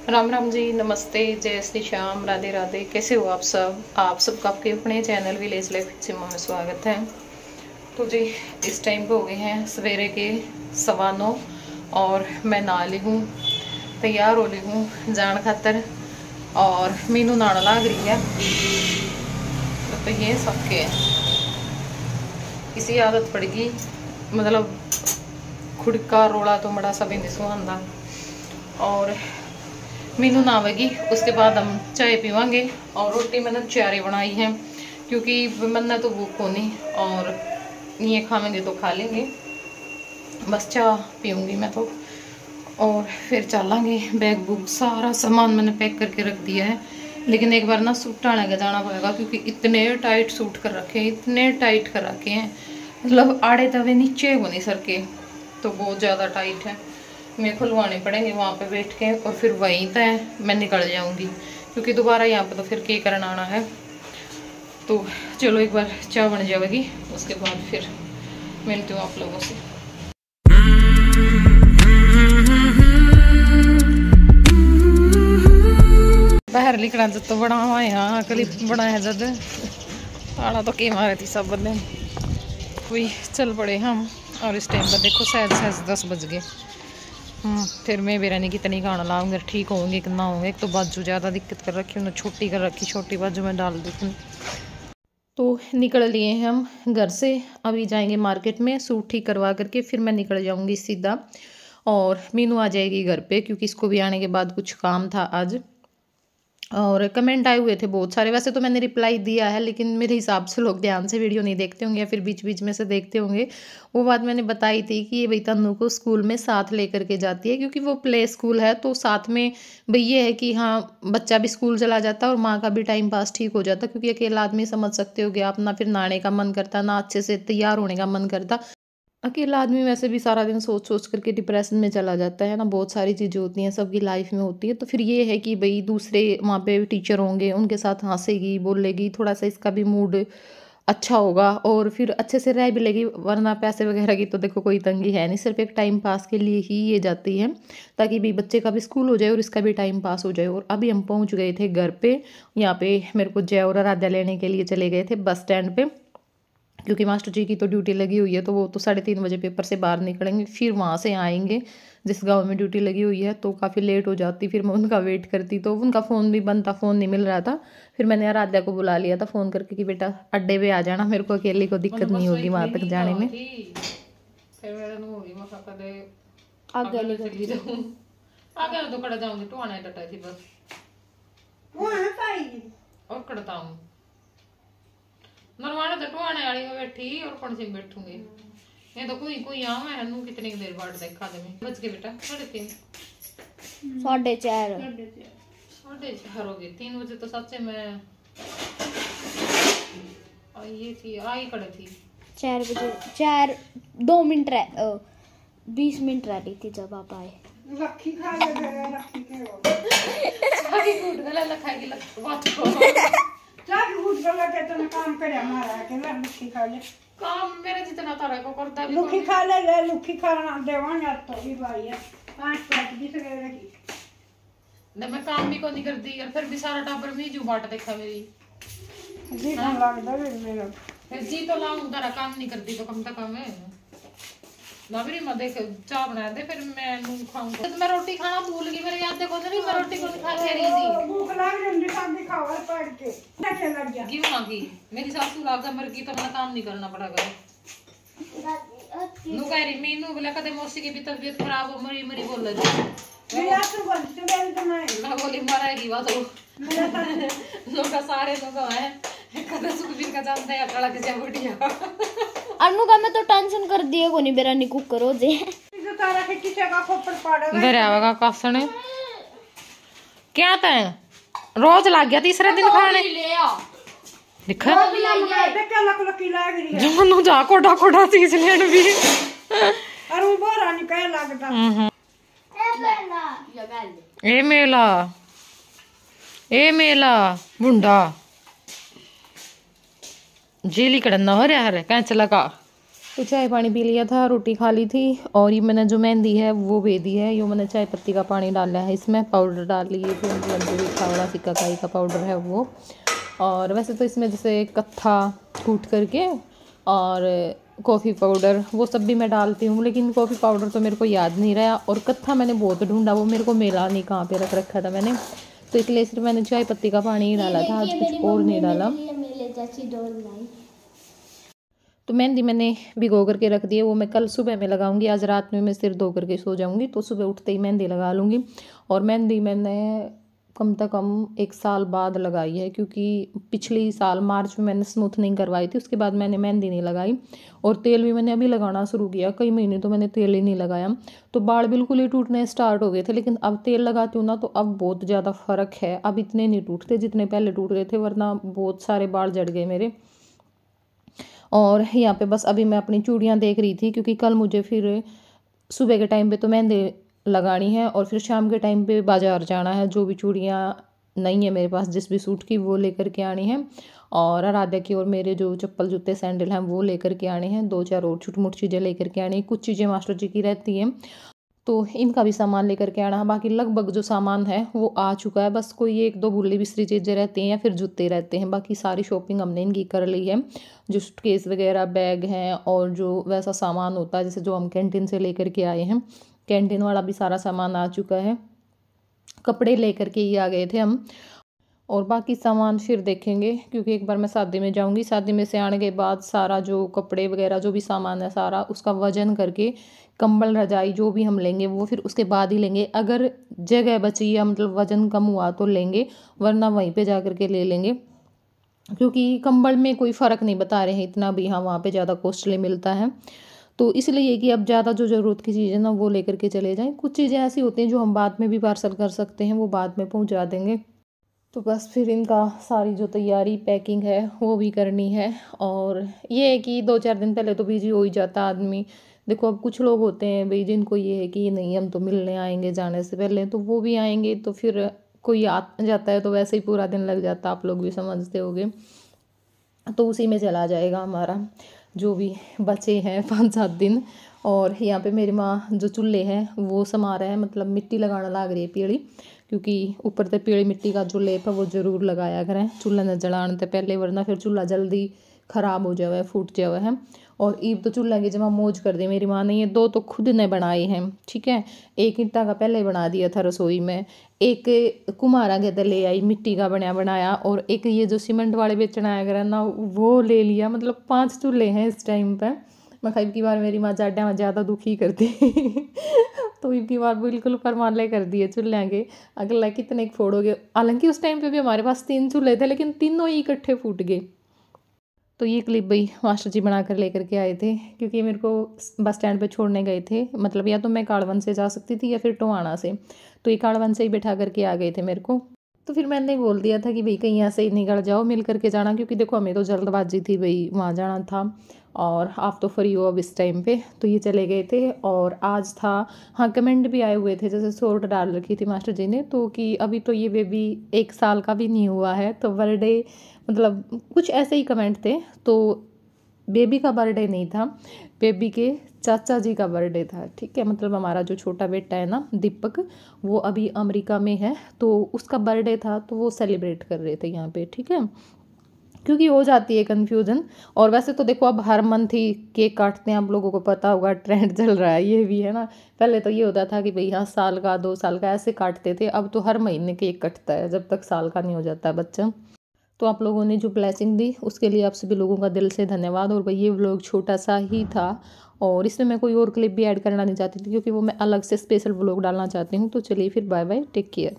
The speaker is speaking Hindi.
राम राम जी, नमस्ते, जय श्री श्याम, राधे राधे। कैसे हो आप सब? आप सबका आपके अपने चैनल विलेज लाइफ सिमा में स्वागत है। तो जी इस टाइम पे हो गए हैं सवेरे के 9:15 और मैं नहा ली हूँ, तैयार हो ली हूँ जान खातर। और मीनू नाड़ लाग रही है तो ये सबके किसी आदत पड़ेगी, मतलब खुद का रोला तो बड़ा सब नहीं सुहांदा। और मीनू नावेगी, उसके बाद हम चाय पीवांगे। और रोटी मैंने चारी बनाई है क्योंकि मैंने तो भूख होनी, और ये खावेंगे तो खा लेंगे, बस चाय पीऊँगी मैं तो। और फिर चलेंगे। बैग बुक सारा सामान मैंने पैक करके रख दिया है, लेकिन एक बार ना सूट टाने का जाना पड़ेगा क्योंकि इतने टाइट सूट कर रखे हैं, इतने टाइट कर रखे हैं, मतलब आड़े तवे नीचे हो नहीं सर के, तो बहुत ज़्यादा टाइट है। मैं खुलवाने पड़ेंगे वहाँ पे बैठ के, और फिर वहीं तय मैं निकल जाऊँगी क्योंकि दोबारा यहाँ पे तो फिर के करना आना है। तो चलो एक बार चाय बन जाएगी, उसके बाद फिर मिलती हूँ आप लोगों से। बाहर निकला जब तो बड़ा हुआ यहाँ क्लिप बना है जद आड़ा तो के मारे थी सब बंदे वही चल पड़े हम। और इस टाइम पर देखो शायद 10 बज गए। फिर मैं बेरानी कितनी खाना लाऊंगी, ठीक होंगे कितना होंगे। एक तो बाजू ज़्यादा दिक्कत कर रखी, उन्हें छोटी कर रखी, छोटी बाजू में डाल दी। तो निकल लिए हैं हम घर से, अभी जाएंगे मार्केट में सूट ठीक करवा करके फिर मैं निकल जाऊंगी सीधा। और मीनू आ जाएगी घर पे क्योंकि इसको भी आने के बाद कुछ काम था आज। और कमेंट आए हुए थे बहुत सारे, वैसे तो मैंने रिप्लाई दिया है, लेकिन मेरे हिसाब से लोग ध्यान से वीडियो नहीं देखते होंगे या फिर बीच बीच में से देखते होंगे। वो बात मैंने बताई थी कि ये भाई तन्नू को स्कूल में साथ लेकर के जाती है क्योंकि वो प्ले स्कूल है, तो साथ में भाई ये है कि हाँ बच्चा भी स्कूल चला जाता है और माँ का भी टाइम पास ठीक हो जाता, क्योंकि अकेला आदमी समझ सकते हो गया अपना फिर नहाने का मन करता, ना अच्छे से तैयार होने का मन करता। अकेला आदमी वैसे भी सारा दिन सोच सोच करके डिप्रेशन में चला जाता है ना, बहुत सारी चीज़ें होती हैं सबकी लाइफ में होती है। तो फिर ये है कि भाई दूसरे वहाँ पे टीचर होंगे, उनके साथ हंसेगी बोलेगी, थोड़ा सा इसका भी मूड अच्छा होगा और फिर अच्छे से रह भी लेगी। वरना पैसे वगैरह की तो देखो कोई तंगी है नहीं, सिर्फ एक टाइम पास के लिए ही ये जाती है, ताकि भाई बच्चे का भी स्कूल हो जाए और इसका भी टाइम पास हो जाए। और अभी हम पहुँच गए थे घर पे, यहाँ पे मेरे को जय और आराध्या लेने के लिए चले गए थे बस स्टैंड पे, क्योंकि मास्टर जी की तो ड्यूटी लगी हुई है, तो वो तो 3:30 बजे पेपर से बाहर निकलेंगे, फिर वहाँ से आएंगे जिस गांव में ड्यूटी लगी हुई है। तो काफ़ी लेट हो जाती, फिर मैं उनका वेट करती, तो उनका फ़ोन भी बंद था, फ़ोन नहीं मिल रहा था। फिर मैंने आराध्या को बुला लिया था फ़ोन करके कि बेटा अड्डे पे आ जाना, मेरे को अकेले को दिक्कत नहीं होगी वहाँ तक जाने में। नरवाना तो टुआने वाली में बैठी और कौन सी बैठूंगी, ये तो कोई कोई आवा है नू कितनी देर बाद देखा दे। बज के बेटा 3:30 4:30 हो गए। 3 बजे तो सच्चे में ये थी आई खड़ी थी 4 बजे 2 मिनट 20 मिनट रह रही थी जब आप आए। लक्की खा ले लक्की के हो सारी गुड गला लखाई की बात को जाके गुड गला के तो काम करे हमारा के लक्की खा ले, काम मेरे जितना तारा को करता है लुखी खा ले लुखी खाना देवांगा तो भी भाई है 5 प्लेट भी सके रखी ना। मैं काम भी को नहीं करती और फिर भी सारा टाबर में जो बाट देखा मेरी जी कौन लगदा है मेरा फिर जी तो लाऊं तारा काम नहीं करती तो कम तक कम है ना। मेरी मां देख चाय बना दे फिर मैं नून खाऊंगा। तो मैं रोटी खाना भूल गई, मेरे याद देखो नहीं मैं रोटी को खा के रही थी। भूख लग रही सब भी खावा पड़ के कैसे लग गया क्यों ना की मेरी सासू राजा मर गई तो मैं काम नहीं करना पड़ेगा। नू कह रही मीनू बोला कदे मौसी की भी तबीयत खराब हो मरी मरी बोल रही मेरा तो बंद से बेल तो नहीं मैं बोली मरेगी वो तो लोग सारे लोग है कदे सुखबीर का जानता है अकड़ा के जा बुढ़िया अनु का मैं तो टेंशन कर दिए को नहीं बेरानी कुकर हो जे जो तारा के किसे का खोपड़ पड़ेगा दरियावा का कासने क्या तय रोज लग गया तीसरे दिन खाने दिखा देख क्या लक लकी लाग रही है जमनु जा कोडा कोडा चीज लेन भी और वो बोरा नहीं कह लगदा ए मेला बुंडा जेली कड़ना हो रहा है कैंच लगा तो चाय पानी पी लिया था, रोटी खा ली थी, और ये मैंने जो मेहंदी है वो भेदी है। ये मैंने चाय पत्ती का पानी डाला है, इसमें पाउडर डाल लिए थे, मतलब जो भी खावड़ा सिकाकाई का पाउडर है वो। और वैसे तो इसमें जैसे कत्था कूट करके और कॉफ़ी पाउडर वो सब भी मैं डालती हूँ, लेकिन कॉफ़ी पाउडर तो मेरे को याद नहीं रहा, और कत्था मैंने बहुत ढूंढा, वो मेरे को मिला नहीं, कहाँ पे रख रखा था मैंने, तो इसलिए सिर्फ मैंने चाय पत्ती का पानी ही डाला था, आज कुछ और नहीं डाला। तो मेहंदी मैंने भिगो करके रख दी है, वो मैं कल सुबह में लगाऊंगी। आज रात में मैं सिर धो करके सो जाऊंगी, तो सुबह उठते ही मेहंदी लगा लूँगी। और मेहंदी मैंने कम से कम 1 साल बाद लगाई है, क्योंकि पिछली साल मार्च में मैंने स्मूथनिंग करवाई थी, उसके बाद मैंने मेहंदी नहीं लगाई। और तेल भी मैंने अभी लगाना शुरू किया, कई महीने तो मैंने तेल ही नहीं लगाया, तो बाल बिल्कुल ही टूटने स्टार्ट हो गए थे। लेकिन अब तेल लगाती हूँ ना, तो अब बहुत ज़्यादा फ़र्क है, अब इतने नहीं टूटते जितने पहले टूट रहे थे, वरना बहुत सारे बाल झड़ गए मेरे। और यहाँ पे बस अभी मैं अपनी चूड़ियाँ देख रही थी, क्योंकि कल मुझे फिर सुबह के टाइम पे तो मेहंदी लगानी है, और फिर शाम के टाइम पे बाज़ार जाना है। जो भी चूड़ियाँ नहीं है मेरे पास जिस भी सूट की, वो लेकर के आनी है। और आराध्या की और मेरे जो चप्पल जूते सैंडल हैं वो लेकर के आने हैं। 2-4 और छोटी मोटी चीज़ें लेकर के आनी है, कुछ चीज़ें मास्टर जी की रहती हैं, तो इनका भी सामान लेकर के आना है। बाकी लगभग जो सामान है वो आ चुका है, बस कोई 1-2 बुल्ली बिस्तरी चीज़ें रहती हैं या फिर जूते रहते हैं, बाकी सारी शॉपिंग हमने इनकी कर ली है। जो सूटकेस वगैरह, बैग हैं, और जो वैसा सामान होता है जैसे जो हम कैंटीन से लेकर के आए हैं, कैंटीन वाला भी सारा सामान आ चुका है। कपड़े लेकर के ही आ गए थे हम, और बाकी सामान फिर देखेंगे, क्योंकि एक बार मैं शादी में जाऊंगी, शादी में से आने के बाद सारा जो कपड़े वगैरह जो भी सामान है सारा उसका वजन करके, कंबल रजाई जो भी हम लेंगे वो फिर उसके बाद ही लेंगे। अगर जगह बची या मतलब वजन कम हुआ तो लेंगे, वरना वहीं पे जा कर के ले लेंगे, क्योंकि कंबल में कोई फ़र्क नहीं बता रहे हैं इतना भी, हाँ वहाँ पे ज़्यादा कॉस्टली मिलता है, तो इसलिए कि अब ज़्यादा जो ज़रूरत की चीज़ें ना वो लेकर के चले जाएं। कुछ चीज़ें ऐसी होती हैं जो हम बाद में भी पार्सल कर सकते हैं, वो बाद में पहुँचा देंगे। तो बस फिर इनका सारी जो तैयारी पैकिंग है वो भी करनी है। और ये है कि 2-4 दिन पहले तो बिजी हो ही जाता आदमी। देखो अब कुछ लोग होते हैं भाई जिनको ये है कि नहीं हम तो मिलने आएंगे जाने से पहले, तो वो भी आएंगे, तो फिर कोई आ जाता है तो वैसे ही पूरा दिन लग जाता, आप लोग भी समझते होगे, तो उसी में चला जाएगा हमारा जो भी बचे हैं 5-7 दिन। और यहाँ पे मेरी माँ जो चूल्हे हैं वो समा रहे हैं, मतलब मिट्टी लगाना लग रही है पीढ़ी, क्योंकि ऊपर से पीली मिट्टी का जो लेप है वो ज़रूर लगाया करें चूल्हा न जलाने से पहले, वरना फिर चूल्हा जल्दी ख़राब हो जाए, फूट जाए है। और ईब तो चूल्हा की जमा मौज कर दी मेरी माँ ने। ये 2 तो खुद ने बनाए हैं, ठीक है, एक ईंटा का पहले बना दिया था रसोई में, एक कुम्हारा के ले आई मिट्टी का बनाया, और एक ये जो सीमेंट वाले बेचना आया करा ना वो ले लिया। मतलब 5 चूल्हे हैं इस टाइम पर। मैं खाई की बार मेरी माँ जाड्या ज़्यादा दुखी करती तो इनकी बार बिल्कुल फरमाले कर दिए चूल्हे के, अगला कितने फोड़ोगे। हालांकि उस टाइम पे भी हमारे पास 3 चूल्हे थे, लेकिन तीनों ही इकट्ठे फूट गए। तो ये क्लिप भाई मास्टर जी बना कर लेकर के आए थे, क्योंकि मेरे को बस स्टैंड पे छोड़ने गए थे, मतलब या तो मैं काड़वन से जा सकती थी या फिर टोहाना से, तो ये काड़वन से ही बैठा करके आ गए थे मेरे को। तो फिर मैंने बोल दिया था कि भाई कहीं यहाँ से ही निकल जाओ, मिल करके जाना, क्योंकि देखो हमें तो जल्दबाजी थी भाई, वहाँ जाना था, और आप तो फ्री हो अब इस टाइम पे, तो ये चले गए थे। और आज था, हाँ कमेंट भी आए हुए थे, जैसे शॉर्ट डाल रखी थी मास्टर जी ने, तो कि अभी तो ये बेबी 1 साल का भी नहीं हुआ है, तो बर्थडे मतलब कुछ ऐसे ही कमेंट थे। तो बेबी का बर्थडे नहीं था, बेबी के चाचा जी का बर्थडे था, ठीक है, मतलब हमारा जो छोटा बेटा है ना दीपक, वो अभी अमेरिका में है, तो उसका बर्थडे था, तो वो सेलिब्रेट कर रहे थे यहाँ पे, ठीक है, क्योंकि हो जाती है कन्फ्यूज़न। और वैसे तो देखो अब हर मंथ ही केक काटते हैं, आप लोगों को पता होगा, ट्रेंड चल रहा है ये भी है ना। पहले तो ये होता था कि भाई हाँ साल का 2 साल का ऐसे काटते थे, अब तो हर महीने केक कटता है जब तक साल का नहीं हो जाता बच्चा। तो आप लोगों ने जो ब्लेसिंग दी उसके लिए आप सभी लोगों का दिल से धन्यवाद। और भाई ये व्लॉग छोटा सा ही था, और इसमें मैं कोई और क्लिप भी ऐड करना नहीं चाहती थी, क्योंकि वो मैं अलग से स्पेशल व्लॉग डालना चाहती हूँ। तो चलिए फिर बाय बाय, टेक केयर।